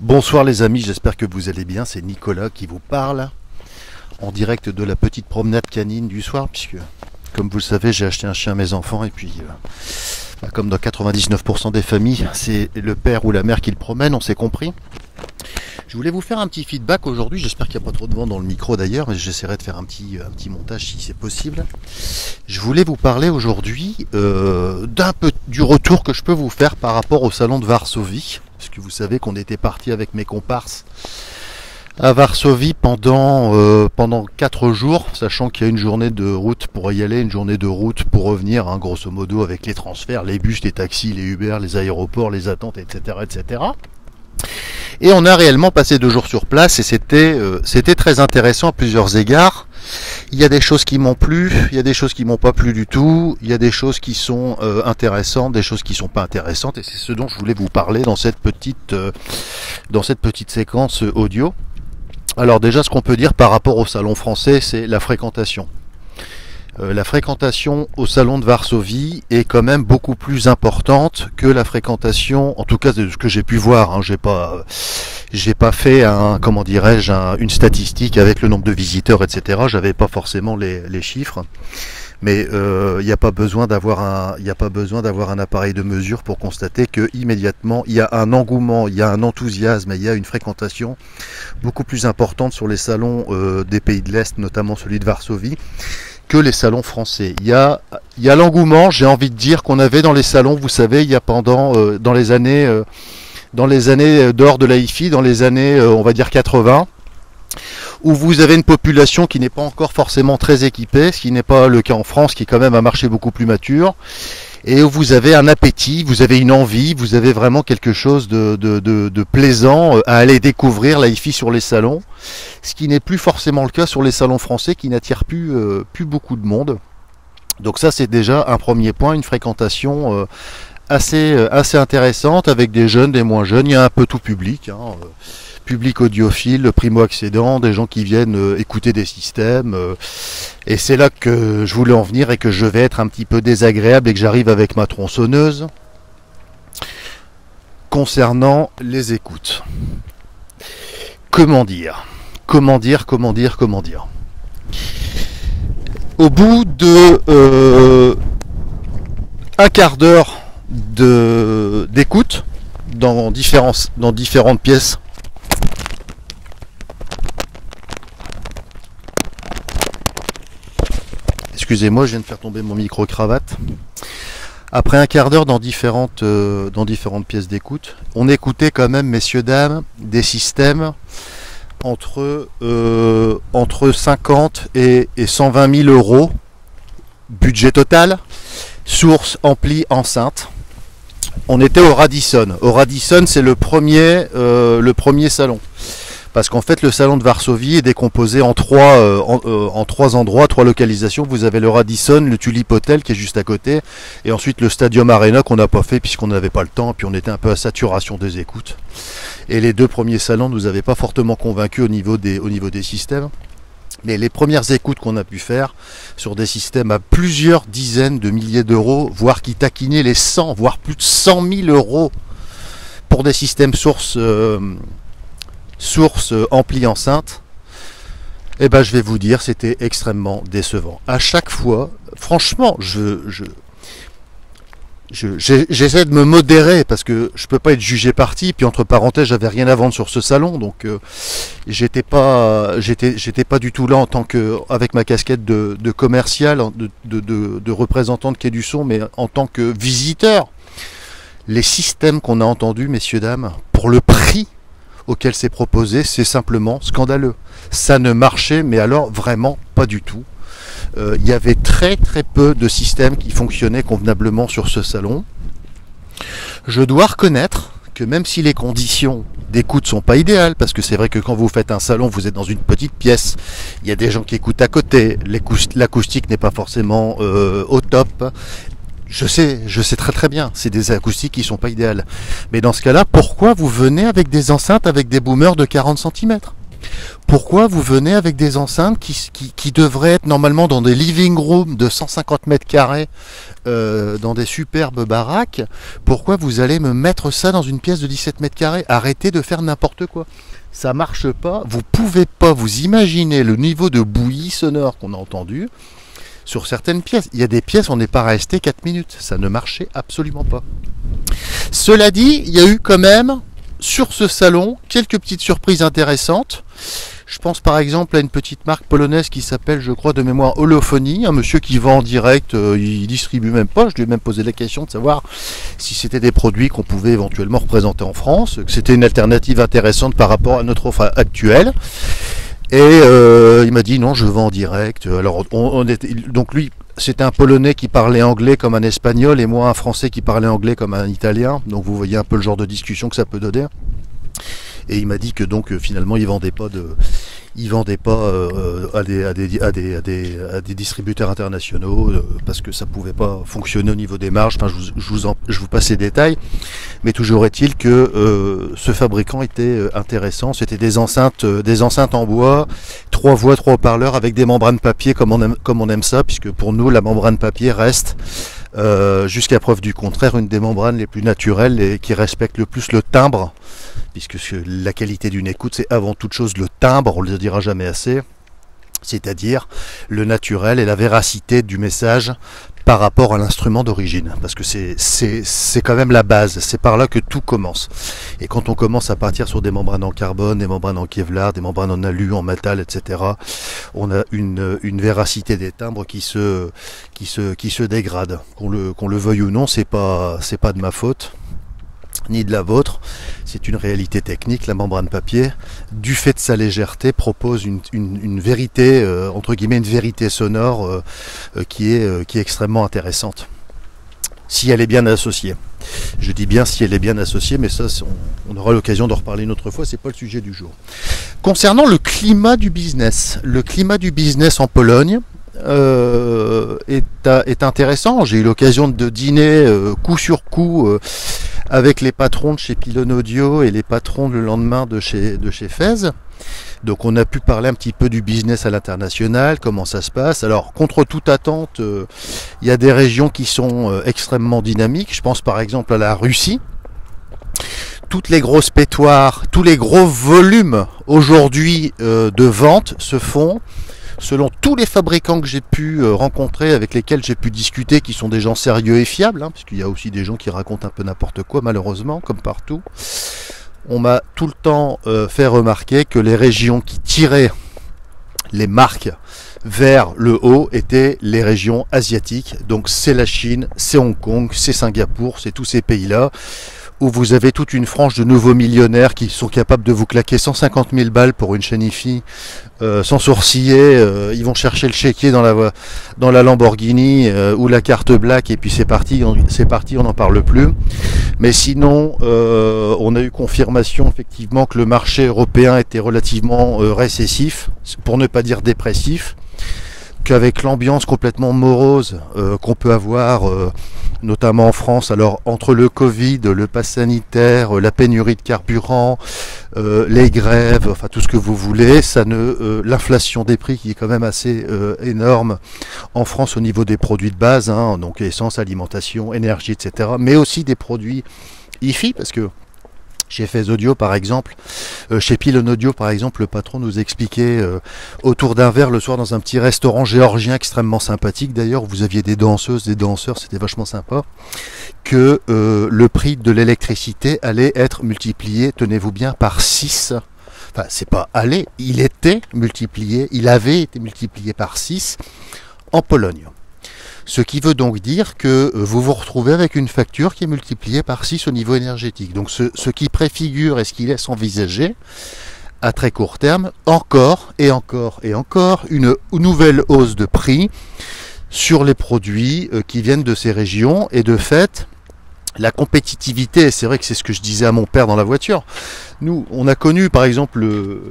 Bonsoir les amis, j'espère que vous allez bien, c'est Nicolas qui vous parle en direct de la petite promenade canine du soir, puisque comme vous le savez j'ai acheté un chien à mes enfants et puis comme dans 99% des familles c'est le père ou la mère qui le promène, on s'est compris. Je voulais vous faire un petit feedback aujourd'hui, j'espère qu'il n'y a pas trop de vent dans le micro d'ailleurs, mais j'essaierai de faire un petit montage si c'est possible. Je voulais vous parler aujourd'hui du retour que je peux vous faire par rapport au salon de Varsovie, parce que vous savez qu'on était parti avec mes comparses à Varsovie pendant 4 jours, sachant qu'il y a une journée de route pour y aller, une journée de route pour revenir, hein, grosso modo avec les transferts, les bus, les taxis, les Uber, les aéroports, les attentes, etc. etc. Et on a réellement passé 2 jours sur place et c'était très intéressant à plusieurs égards. Il y a des choses qui m'ont plu, il y a des choses qui m'ont pas plu du tout, il y a des choses qui sont intéressantes, des choses qui sont pas intéressantes, et c'est ce dont je voulais vous parler dans cette petite séquence audio. Alors déjà, ce qu'on peut dire par rapport au salon français, c'est la fréquentation. La fréquentation au salon de Varsovie est quand même beaucoup plus importante que la fréquentation, en tout cas de ce que j'ai pu voir, hein. J'ai pas fait une statistique avec le nombre de visiteurs, etc. J'avais pas forcément les chiffres, mais il n'y a pas besoin d'avoir un appareil de mesure pour constater que immédiatement il y a un engouement, il y a un enthousiasme, et il y a une fréquentation beaucoup plus importante sur les salons des pays de l'Est, notamment celui de Varsovie, que les salons français. Il y a l'engouement, j'ai envie de dire, qu'on avait dans les salons, vous savez, il y a dans les années d'or de la hi-fi, dans les années on va dire 80, où vous avez une population qui n'est pas encore forcément très équipée, ce qui n'est pas le cas en France, qui est quand même un marché beaucoup plus mature, et où vous avez un appétit, vous avez une envie, vous avez vraiment quelque chose de plaisant à aller découvrir la hi-fi sur les salons, ce qui n'est plus forcément le cas sur les salons français, qui n'attirent plus beaucoup de monde. Donc ça, c'est déjà un premier point, une fréquentation assez intéressante, avec des jeunes, des moins jeunes, il y a un peu tout public, hein, public audiophile, primo-accédant, des gens qui viennent écouter des systèmes, et c'est là que je voulais en venir et que je vais être un petit peu désagréable et que j'arrive avec ma tronçonneuse concernant les écoutes. Comment dire ? Au bout de un quart d'heure d'écoute dans différentes pièces, excusez-moi, je viens de faire tomber mon micro-cravate. Après un quart d'heure dans différentes pièces d'écoute, on écoutait quand même, messieurs, dames, des systèmes entre 50 et 120 000 euros, budget total, source, ampli, enceinte. On était au Radisson. Au Radisson, c'est le premier salon. Parce qu'en fait, le salon de Varsovie est décomposé en trois endroits, 3 localisations. Vous avez le Radisson, le Tulip Hotel qui est juste à côté, et ensuite le Stadium Arena qu'on n'a pas fait puisqu'on n'avait pas le temps, et puis on était un peu à saturation des écoutes. Et les 2 premiers salons nous avaient pas fortement convaincus au niveau des systèmes. Mais les premières écoutes qu'on a pu faire sur des systèmes à plusieurs dizaines de milliers d'euros, voire qui taquinaient les 100, voire plus de 100 000 euros pour des systèmes source ampli enceinte, eh ben je vais vous dire, c'était extrêmement décevant. À chaque fois, franchement, j'essaie de me modérer parce que je peux pas être jugé parti. Puis entre parenthèses, j'avais rien à vendre sur ce salon, donc j'étais pas du tout là en tant que, avec ma casquette de commercial, de représentant de Quai du Son, mais en tant que visiteur. Les systèmes qu'on a entendus, messieurs dames, pour le prix auquel c'est proposé, c'est simplement scandaleux. Ça ne marchait, mais alors vraiment pas du tout. Il y avait très peu de systèmes qui fonctionnaient convenablement sur ce salon. Je dois reconnaître que même si les conditions d'écoute sont pas idéales, parce que c'est vrai que quand vous faites un salon, vous êtes dans une petite pièce, il y a des gens qui écoutent à côté, l'acoustique n'est pas forcément au top. Je sais très bien, c'est des acoustiques qui sont pas idéales. Mais dans ce cas-là, pourquoi vous venez avec des enceintes avec des boomers de 40 cm ? Pourquoi vous venez avec des enceintes qui devraient être normalement dans des living rooms de 150 mètres carrés, dans des superbes baraques? Pourquoi vous allez me mettre ça dans une pièce de 17 mètres carrés? Arrêtez de faire n'importe quoi. Ça marche pas. Vous pouvez pas vous imaginer le niveau de bouillie sonore qu'on a entendu sur certaines pièces. Il y a des pièces, on n'est pas resté 4 minutes. Ça ne marchait absolument pas. Cela dit, il y a eu quand même, sur ce salon, quelques petites surprises intéressantes. Je pense par exemple à une petite marque polonaise qui s'appelle, je crois de mémoire, Holophonie, un monsieur qui vend en direct, il distribue même pas. Je lui ai même posé la question de savoir si c'était des produits qu'on pouvait éventuellement représenter en France, que c'était une alternative intéressante par rapport à notre offre actuelle. Et il m'a dit non, je vends en direct. Alors donc lui, c'était un Polonais qui parlait anglais comme un Espagnol et moi un Français qui parlait anglais comme un Italien. Donc vous voyez un peu le genre de discussion que ça peut donner. Et il m'a dit que donc finalement il vendait pas à des distributeurs internationaux parce que ça pouvait pas fonctionner au niveau des marges. Enfin, je vous passe les détails, mais toujours est-il que ce fabricant était intéressant. C'était des enceintes en bois, 3 voies, 3 haut-parleurs avec des membranes papier comme on aime ça, puisque pour nous la membrane papier reste jusqu'à preuve du contraire une des membranes les plus naturelles et qui respecte le plus le timbre, puisque la qualité d'une écoute c'est avant toute chose le timbre, on ne le dira jamais assez, c'est-à-dire le naturel et la véracité du message par rapport à l'instrument d'origine, parce que c'est quand même la base, c'est par là que tout commence. Et quand on commence à partir sur des membranes en carbone, des membranes en Kevlar, des membranes en alu, en métal, etc., on a une véracité des timbres qui se dégrade. Qu'on le veuille ou non, c'est pas de ma faute ni de la vôtre, c'est une réalité technique. La membrane papier, du fait de sa légèreté, propose une vérité, entre guillemets, une vérité sonore qui est extrêmement intéressante. Si elle est bien associée. Je dis bien si elle est bien associée, mais ça, on aura l'occasion d'en reparler une autre fois, c'est pas le sujet du jour. Concernant le climat du business en Pologne, est intéressant. J'ai eu l'occasion de dîner coup sur coup avec les patrons de chez Pylon Audio et les patrons le lendemain de chez Fez. Donc on a pu parler un petit peu du business à l'international, comment ça se passe. Alors contre toute attente, il y a des régions qui sont extrêmement dynamiques. Je pense par exemple à la Russie. Toutes les grosses pétoires, tous les gros volumes aujourd'hui de vente se font selon tous les fabricants que j'ai pu rencontrer, avec lesquels j'ai pu discuter, qui sont des gens sérieux et fiables, hein, parce qu'il y a aussi des gens qui racontent un peu n'importe quoi, malheureusement, comme partout. On m'a tout le temps fait remarquer que les régions qui tiraient les marques vers le haut étaient les régions asiatiques. Donc c'est la Chine, c'est Hong Kong, c'est Singapour, c'est tous ces pays-là, où vous avez toute une frange de nouveaux millionnaires qui sont capables de vous claquer 150 000 balles pour une chaîne hi-fi sans sourciller. Ils vont chercher le chéquier dans la Lamborghini ou la carte black et puis c'est parti, on n'en parle plus. Mais sinon, on a eu confirmation effectivement que le marché européen était relativement récessif, pour ne pas dire dépressif, qu'avec l'ambiance complètement morose qu'on peut avoir, notamment en France, alors entre le Covid, le pass sanitaire, la pénurie de carburant, les grèves, enfin tout ce que vous voulez, l'inflation des prix qui est quand même assez énorme en France au niveau des produits de base, hein, donc essence, alimentation, énergie, etc., mais aussi des produits hi-fi, parce que chez Fez Audio par exemple, chez Pylon Audio par exemple, le patron nous expliquait autour d'un verre le soir dans un petit restaurant géorgien extrêmement sympathique d'ailleurs, où vous aviez des danseuses, des danseurs, c'était vachement sympa, que le prix de l'électricité allait être multiplié, tenez-vous bien, par 6. Enfin, c'est pas allé, il avait été multiplié par 6 en Pologne. Ce qui veut donc dire que vous vous retrouvez avec une facture qui est multipliée par 6 au niveau énergétique. Donc ce qui préfigure et ce qui laisse envisager à très court terme encore une nouvelle hausse de prix sur les produits qui viennent de ces régions. Et de fait, la compétitivité, c'est vrai que c'est ce que je disais à mon père dans la voiture. Nous, on a connu par exemple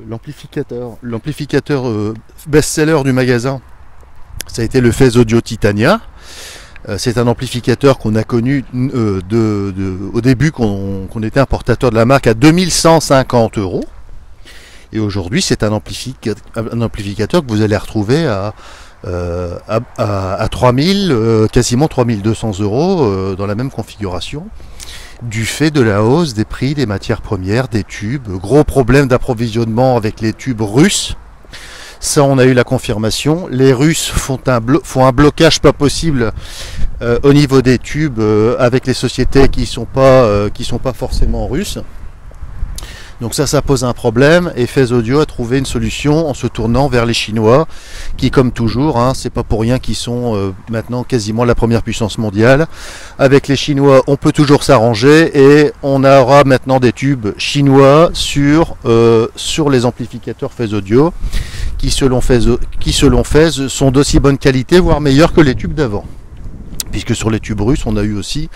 l'amplificateur best-seller du magasin. Ça a été le Fez Audio Titania. C'est un amplificateur qu'on a connu au début qu'on était importateur de la marque à 2150 €. Et aujourd'hui, c'est un amplificateur que vous allez retrouver à 3000, quasiment 3200 € dans la même configuration, du fait de la hausse des prix des matières premières, des tubes, gros problème d'approvisionnement avec les tubes russes. Ça, on a eu la confirmation. Les Russes font un blocage pas possible au niveau des tubes avec les sociétés qui sont pas forcément russes. Donc ça pose un problème, et Phase Audio a trouvé une solution en se tournant vers les Chinois, qui comme toujours, c'est pas pour rien qu'ils sont maintenant quasiment la première puissance mondiale. Avec les Chinois, on peut toujours s'arranger, et on aura maintenant des tubes chinois sur les amplificateurs Phase Audio, qui selon Phase sont d'aussi bonne qualité, voire meilleurs que les tubes d'avant. Puisque sur les tubes russes, on a eu aussi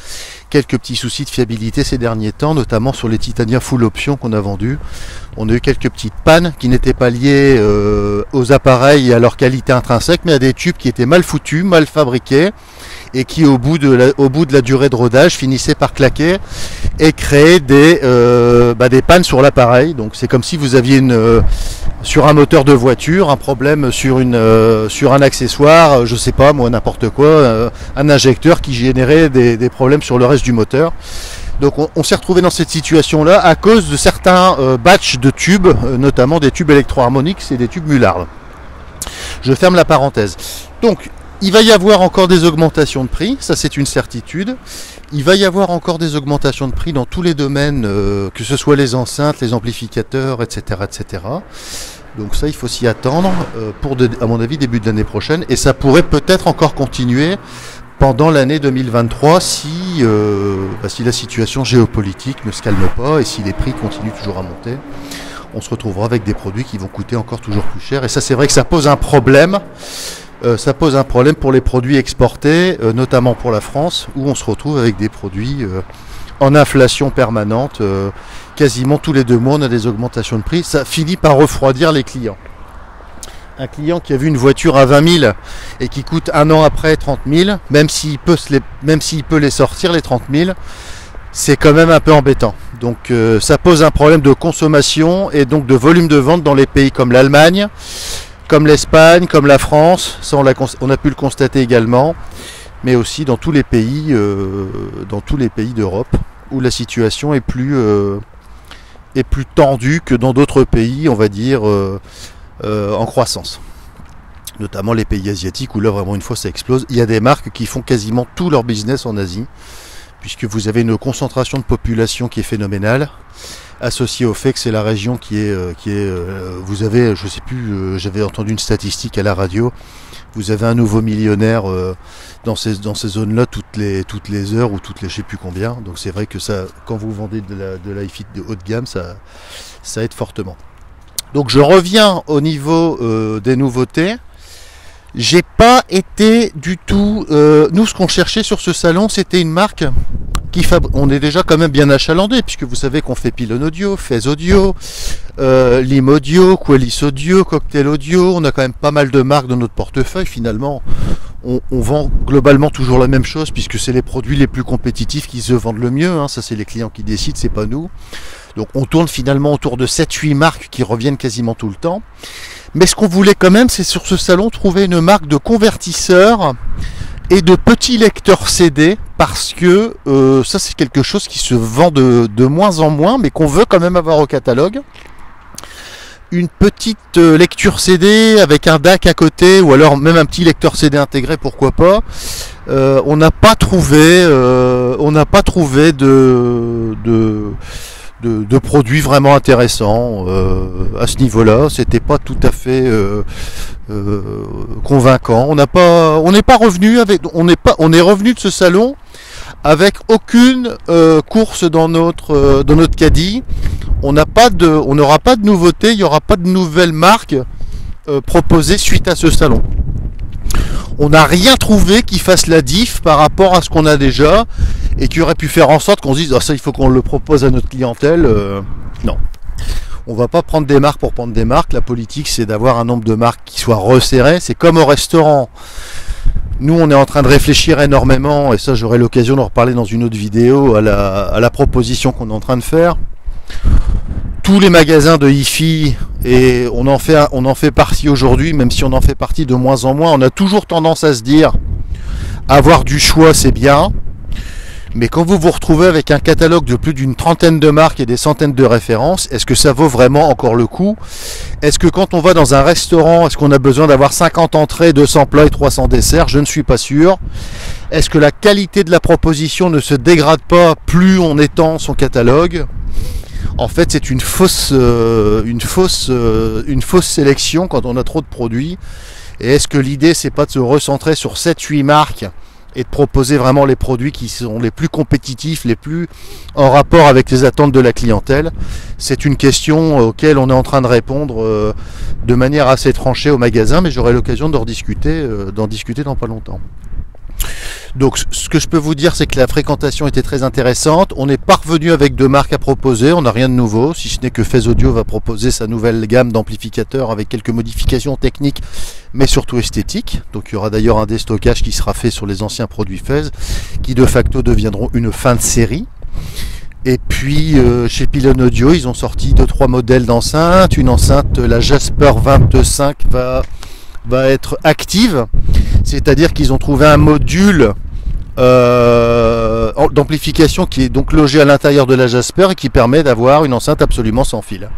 quelques petits soucis de fiabilité ces derniers temps, notamment sur les Titania full option qu'on a vendus. On a eu quelques petites pannes qui n'étaient pas liées aux appareils et à leur qualité intrinsèque, mais à des tubes qui étaient mal foutus, mal fabriqués, et qui au bout de la durée de rodage finissaient par claquer et créer des pannes sur l'appareil. Donc c'est comme si vous aviez sur un moteur de voiture un problème sur un accessoire, je sais pas moi, n'importe quoi, un injecteur qui générait des problèmes sur le reste du moteur. Donc on s'est retrouvé dans cette situation là à cause de certains batchs de tubes, notamment des tubes électroharmoniques et des tubes Mullard. Je ferme la parenthèse. Donc il va y avoir encore des augmentations de prix, ça c'est une certitude. Il va y avoir encore des augmentations de prix dans tous les domaines, que ce soit les enceintes, les amplificateurs, etc. etc. Donc ça, il faut s'y attendre à mon avis, début de l'année prochaine. Et ça pourrait peut-être encore continuer pendant l'année 2023 si la situation géopolitique ne se calme pas et si les prix continuent toujours à monter. On se retrouvera avec des produits qui vont coûter encore toujours plus cher. Et ça, c'est vrai que ça pose un problème. Ça pose un problème pour les produits exportés, notamment pour la France, où on se retrouve avec des produits en inflation permanente. Quasiment tous les 2 mois, on a des augmentations de prix. Ça finit par refroidir les clients. Un client qui a vu une voiture à 20 000 et qui coûte un an après 30 000, même s'il peut les sortir, les 30 000, c'est quand même un peu embêtant. Donc ça pose un problème de consommation et donc de volume de vente dans les pays comme l'Allemagne, comme l'Espagne, comme la France. Ça, on a pu le constater également, mais aussi dans tous les pays d'Europe, où la situation est plus tendue que dans d'autres pays, on va dire, en croissance. Notamment les pays asiatiques, où là vraiment une fois ça explose. Il y a des marques qui font quasiment tout leur business en Asie, puisque vous avez une concentration de population qui est phénoménale, associée au fait que c'est la région vous avez, je sais plus, j'avais entendu une statistique à la radio, vous avez un nouveau millionnaire dans ces zones-là toutes les heures ou toutes les je sais plus combien. Donc c'est vrai que ça, quand vous vendez de la hi-fi de haut de gamme, ça aide fortement. Donc je reviens au niveau des nouveautés. J'ai pas été du tout. Nous, ce qu'on cherchait sur ce salon, c'était une marque on est déjà quand même bien achalandé, puisque vous savez qu'on fait Pylon Audio, Phase Audio, Lim Audio, Qualis Audio, Cocktail Audio. On a quand même pas mal de marques dans notre portefeuille. Finalement, on vend globalement toujours la même chose, puisque c'est les produits les plus compétitifs qui se vendent le mieux. Ça, c'est les clients qui décident, c'est pas nous. Donc on tourne finalement autour de 7-8 marques qui reviennent quasiment tout le temps. Mais ce qu'on voulait quand même, c'est sur ce salon trouver une marque de convertisseurs et de petits lecteurs CD, parce que ça c'est quelque chose qui se vend de moins en moins, mais qu'on veut quand même avoir au catalogue. Une petite lecture CD avec un DAC à côté, ou alors même un petit lecteur CD intégré, pourquoi pas. On n'a pas trouvé de produits vraiment intéressants à ce niveau-là. C'était pas tout à fait convaincant. On est revenu de ce salon avec aucune course dans notre caddie. On n'aura pas de nouveautés, il n'y aura pas de nouvelles marques proposées suite à ce salon. On n'a rien trouvé qui fasse la diff par rapport à ce qu'on a déjà et qui aurait pu faire en sorte qu'on se dise ça il faut qu'on le propose à notre clientèle. Non. On va pas prendre des marques pour prendre des marques. La politique, c'est d'avoir un nombre de marques qui soit resserré. C'est comme au restaurant. Nous, on est en train de réfléchir énormément, et ça j'aurai l'occasion d'en reparler dans une autre vidéo, à la proposition qu'on est en train de faire. tous les magasins de hi-fi, et on en fait partie aujourd'hui, même si on en fait partie de moins en moins, on a toujours tendance à se dire avoir du choix c'est bien, mais quand vous vous retrouvez avec un catalogue de plus d'une trentaine de marques et des centaines de références, est-ce que ça vaut vraiment encore le coup? Est-ce que quand on va dans un restaurant, est-ce qu'on a besoin d'avoir 50 entrées, 200 plats et 300 desserts? Je ne suis pas sûr. Est-ce que la qualité de la proposition ne se dégrade pas plus on étend son catalogue? En fait, c'est une fausse sélection quand on a trop de produits. Et est-ce que l'idée, c'est pas de se recentrer sur 7-8 marques et de proposer vraiment les produits qui sont les plus compétitifs, les plus en rapport avec les attentes de la clientèle? C'est une question auquel on est en train de répondre de manière assez tranchée au magasin, mais j'aurai l'occasion d'en discuter dans pas longtemps. Donc ce que je peux vous dire, c'est que la fréquentation était très intéressante. On est parvenu avec 2 marques à proposer, on n'a rien de nouveau, si ce n'est que Phase Audio va proposer sa nouvelle gamme d'amplificateurs avec quelques modifications techniques, mais surtout esthétiques. Donc il y aura d'ailleurs un déstockage qui sera fait sur les anciens produits Phase, qui de facto deviendront une fin de série. Et puis chez Pylon Audio, ils ont sorti 2-3 modèles d'enceintes. Une enceinte, la Jasper 25 va être active, c'est-à-dire qu'ils ont trouvé un module d'amplification qui est donc logé à l'intérieur de la Jasper et qui permet d'avoir une enceinte absolument sans fil.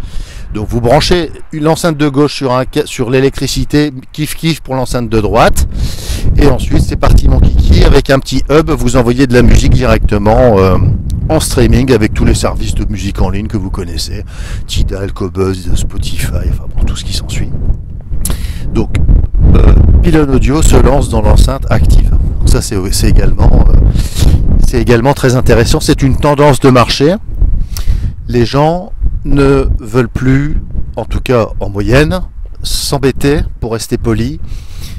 Donc vous branchez l'enceinte de gauche sur l'électricité, kiff pour l'enceinte de droite, et ensuite c'est parti mon kiki, avec un petit hub, vous envoyez de la musique directement en streaming avec tous les services de musique en ligne que vous connaissez, Tidal, Qobuz, Spotify, enfin bon, tout ce qui s'ensuit. Donc Pylon Audio se lance dans l'enceinte active. Donc ça c'est également très intéressant. C'est une tendance de marché. Les gens ne veulent plus, en tout cas en moyenne, s'embêter, pour rester poli,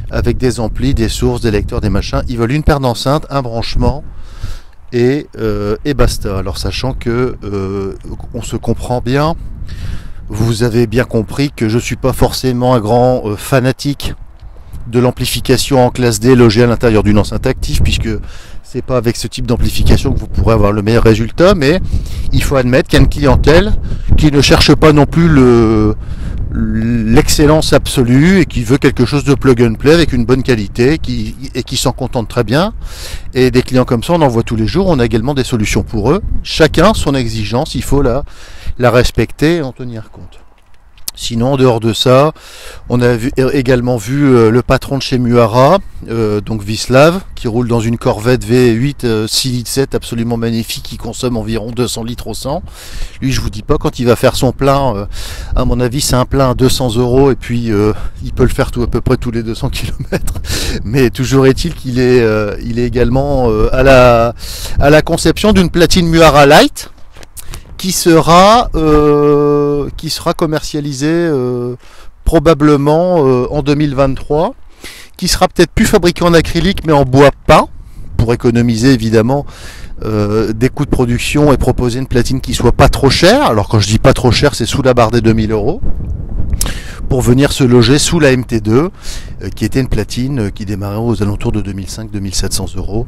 avec des amplis, des sources, des lecteurs, des machins. Ils veulent une paire d'enceintes, un branchement et basta. Alors sachant que on se comprend bien. Vous avez bien compris que je ne suis pas forcément un grand fanatique de l'amplification en classe D logée à l'intérieur d'une enceinte active, puisque c'est pas avec ce type d'amplification que vous pourrez avoir le meilleur résultat, mais il faut admettre qu'il y a une clientèle qui ne cherche pas non plus l'excellence absolue et qui veut quelque chose de plug and play avec une bonne qualité et qui s'en contente très bien. Et des clients comme ça, on en voit tous les jours. On a également des solutions pour eux. Chacun son exigence, il faut la respecter et en tenir compte. Sinon, en dehors de ça, on a également vu le patron de chez Muara, donc Vislav, qui roule dans une Corvette V8 6 litres 7 absolument magnifique, qui consomme environ 200 litres au 100. Lui, je vous dis pas, quand il va faire son plein, à mon avis, c'est un plein à 200 € et puis il peut le faire à peu près tous les 200 km. Mais toujours est-il qu'il est également à la conception d'une platine Muara Light, qui sera commercialisé probablement en 2023, qui sera peut-être plus fabriqué en acrylique mais en bois peint, pour économiser évidemment des coûts de production et proposer une platine qui soit pas trop chère. Alors quand je dis pas trop cher, c'est sous la barre des 2000 €, pour venir se loger sous la MT2, qui était une platine qui démarrait aux alentours de 2500-2700 €,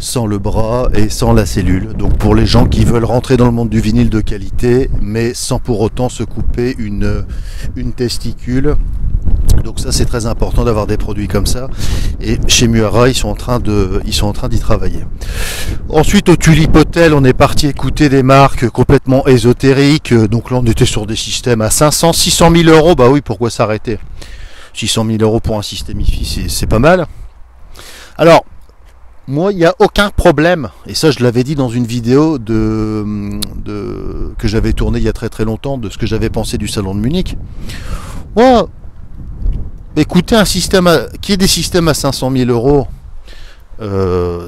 sans le bras et sans la cellule. Donc pour les gens qui veulent rentrer dans le monde du vinyle de qualité, mais sans pour autant se couper une testicule. Donc ça c'est très important d'avoir des produits comme ça, et chez Muara ils sont en train d'y travailler. Ensuite au Tulip Hotel, on est parti écouter des marques complètement ésotériques. Donc là on était sur des systèmes à 500-600 000 €. Bah oui, pourquoi s'arrêter? 600 000 € pour un système hi-fi, c'est pas mal. Alors moi, il n'y a aucun problème, et ça je l'avais dit dans une vidéo que j'avais tournée il y a très très longtemps, de ce que j'avais pensé du salon de Munich. Moi, écoutez, qu'il y ait des systèmes à 500 000 €,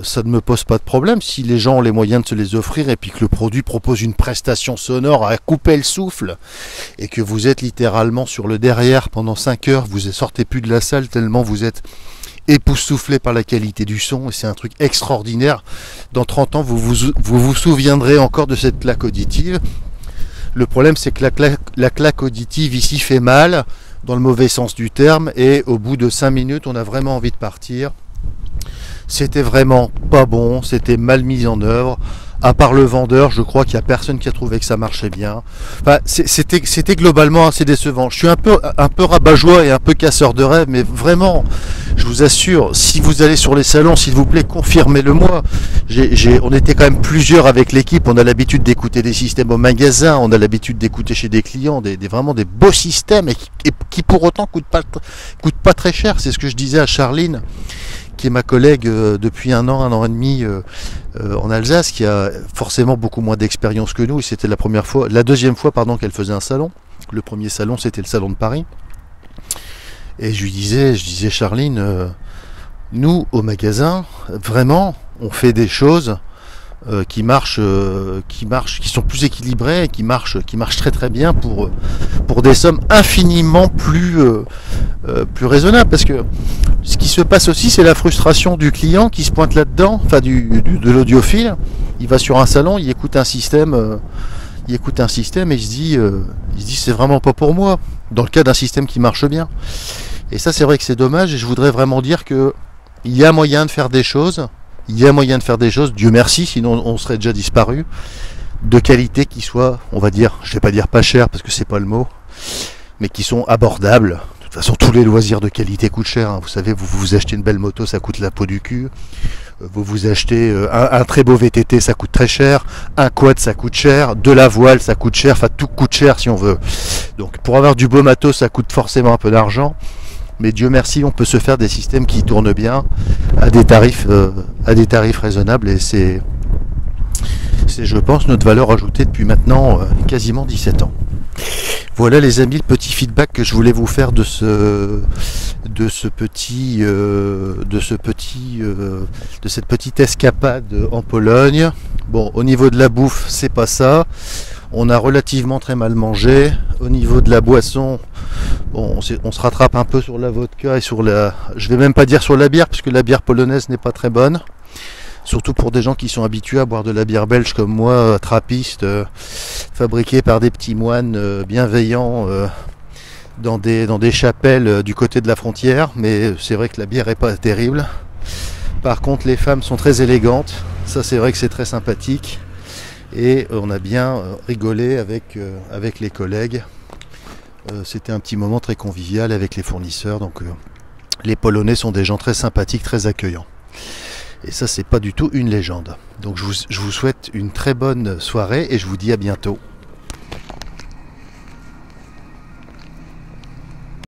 ça ne me pose pas de problème si les gens ont les moyens de se les offrir et puis que le produit propose une prestation sonore à couper le souffle et que vous êtes littéralement sur le derrière pendant 5 heures, vous ne sortez plus de la salle tellement vous êtes époustouflé par la qualité du son, et c'est un truc extraordinaire. Dans 30 ans, vous vous souviendrez encore de cette claque auditive. Le problème, c'est que la claque auditive ici fait mal, dans le mauvais sens du terme, et au bout de 5 minutes, on a vraiment envie de partir. C'était vraiment pas bon, c'était mal mis en œuvre. À part le vendeur, je crois qu'il n'y a personne qui a trouvé que ça marchait bien. Enfin, c'était globalement assez décevant. Je suis un peu rabat-joie et un peu casseur de rêve, mais vraiment, je vous assure, si vous allez sur les salons, s'il vous plaît, confirmez-le-moi. On était quand même plusieurs avec l'équipe, on a l'habitude d'écouter des systèmes au magasin, on a l'habitude d'écouter chez des clients, vraiment des beaux systèmes et qui pour autant coûtent pas très cher. C'est ce que je disais à Charline, qui est ma collègue depuis un an et demi en Alsace, qui a forcément beaucoup moins d'expérience que nous. C'était la deuxième fois qu'elle faisait un salon. Le premier salon, c'était le salon de Paris. Et je disais Charline, nous au magasin, vraiment, on fait des choses qui sont plus équilibrées, et qui marchent très très bien pour des sommes infiniment plus raisonnables. Parce que ce qui se passe aussi, c'est la frustration du client qui se pointe là-dedans, enfin de l'audiophile. Il va sur un salon, il écoute un système et il se dit c'est vraiment pas pour moi, dans le cas d'un système qui marche bien. Et ça, c'est vrai que c'est dommage, et je voudrais vraiment dire que il y a moyen de faire des choses. Dieu merci, sinon on serait déjà disparu, de qualité qui soit, on va dire, je vais pas dire pas cher parce que c'est pas le mot, mais qui sont abordables. De toute façon, tous les loisirs de qualité coûtent cher, hein. Vous savez, vous achetez une belle moto, ça coûte la peau du cul. Vous achetez un très beau VTT, ça coûte très cher. Un quad, ça coûte cher. De la voile, ça coûte cher. Enfin, tout coûte cher si on veut. Donc, pour avoir du beau matos, ça coûte forcément un peu d'argent. Mais Dieu merci, on peut se faire des systèmes qui tournent bien à des tarifs raisonnables, et c'est je pense notre valeur ajoutée depuis maintenant quasiment 17 ans. Voilà les amis, le petit feedback que je voulais vous faire de cette petite escapade en Pologne. Bon, au niveau de la bouffe, c'est pas ça. On a relativement très mal mangé. Au niveau de la boisson, bon, on se rattrape un peu sur la vodka et je vais même pas dire sur la bière, parce que la bière polonaise n'est pas très bonne. Surtout pour des gens qui sont habitués à boire de la bière belge comme moi, trappiste, fabriquée par des petits moines bienveillants dans des chapelles du côté de la frontière. Mais c'est vrai que la bière est pas terrible. Par contre, les femmes sont très élégantes. Ça, c'est vrai que c'est très sympathique. Et on a bien rigolé avec les collègues. C'était un petit moment très convivial avec les fournisseurs. Donc les Polonais sont des gens très sympathiques, très accueillants. Et ça, c'est pas du tout une légende. Donc je vous souhaite une très bonne soirée et je vous dis à bientôt.